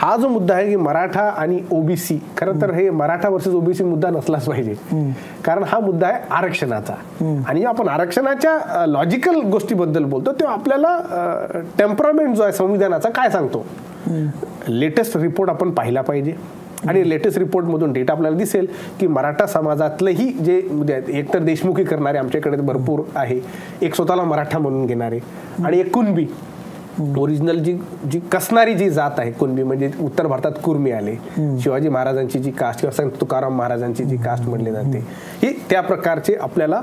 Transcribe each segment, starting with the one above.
हा जो मुद्दा आहे की मराठा आणि ओबीसी, खरं तर हे मराठा वर्सेस ओबीसी मुद्दा नसलाच पाहिजे, कारण हा मुद्दा आहे आरक्षणाचा. आणि आपण आरक्षणाच्या लॉजिकल गोष्टीबद्दल बोलतो तेव्हा आपल्याला टेम्परामेंट जो आहे संविधानाचा काय सांगतो, लेटेस्ट रिपोर्ट आपण पाहिला पाहिजे. आणि लेटेस्ट रिपोर्टमधून डेटा आपल्याला दिसेल की मराठा समाजातलेही जे मुद्दे आहेत, एकतर देशमुखी करणारे आमच्याकडे भरपूर आहे, एक स्वतःला मराठा म्हणून घेणारे, आणि एक कुणबी ओरिजिनल जी कसणारी जी जात आहे. कुणबी म्हणजे उत्तर भारतात कुर्मी आले, शिवाजी महाराजांची जी कास्ट किंवा संत तुकाराम महाराजांची जी कास्ट म्हणली जाते, ही त्या प्रकारचे आपल्याला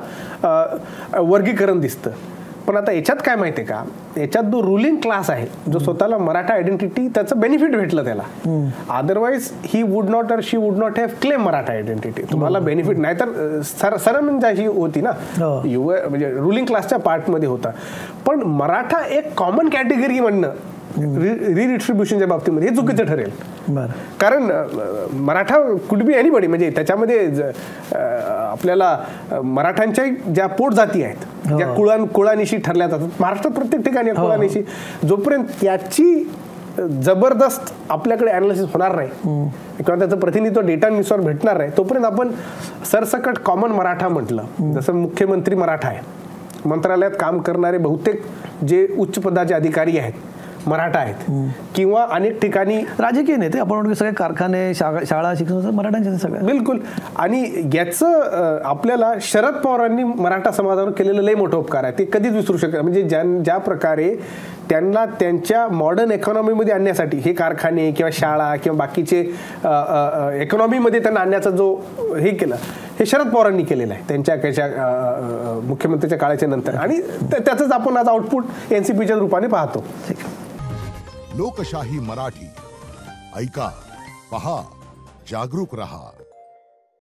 वर्गीकरण दिसतं. पण आता याच्यात काय माहिती आहे का, याच्यात जो रुलिंग क्लास आहे, जो स्वतःला मराठा आयडेंटिटी त्याचं बेनिफिट भेटलं त्याला, otherwise he would not or she would not have claim Maratha identity. तुम्हाला बेनिफिट नाही तर सरमंजाशी होती ना, म्हणजे रुलिंग क्लासच्या पार्टमध्ये होता. पण मराठा एक कॉमन कॅटेगरी म्हणणं रिडिस्ट्रीब्युशनच्या बाबतीमध्ये हे चुकीचं ठरेल. कारण मराठा कुड बी एनीबडी, म्हणजे त्याच्यामध्ये आपल्याला मराठ्यांच्या ज्या पोट जाती आहेत, ज्या कुळानिशी ठरल्या जातात महाराष्ट्रात प्रत्येक ठिकाणी कुळानिशी, जोपर्यंत त्याची जबरदस्त आपल्याकडे अनालिसिस होणार नाही किंवा त्याचं प्रतिनिधित्व डेटानुसार भेटणार नाही, तोपर्यंत आपण सरसकट कॉमन मराठा म्हटलं. जसं मुख्यमंत्री मराठा आहे, मंत्रालयात काम करणारे बहुतेक जे उच्च पदाचे अधिकारी आहेत मराठा आहेत, किंवा अनेक ठिकाणी राजकीय नेते आपण सगळे कारखाने शाळा शिक्षण मराठ्यांचे सगळं बिलकुल. आणि याचं आपल्याला शरद पवारांनी मराठा समाजावर केलेलं लय मोठं उपकार आहे, ते कधीच विसरू शकत. म्हणजे ज्या प्रकारे त्यांना त्यांच्या मॉडर्न इकॉनॉमीमध्ये आणण्यासाठी हे कारखाने किंवा शाळा किंवा बाकीचे इकॉनॉमीमध्ये त्यांना आणण्याचा जो हे केलं, हे शरद पवारांनी केलेलं आहे त्यांच्या मुख्यमंत्र्याच्या काळाच्या नंतर. आणि त्याचंच आपण आज आउटपुट एनसीपीच्या रूपाने पाहतो. लोकशाही मराठी ऐका, पहा, जागरूक रहा.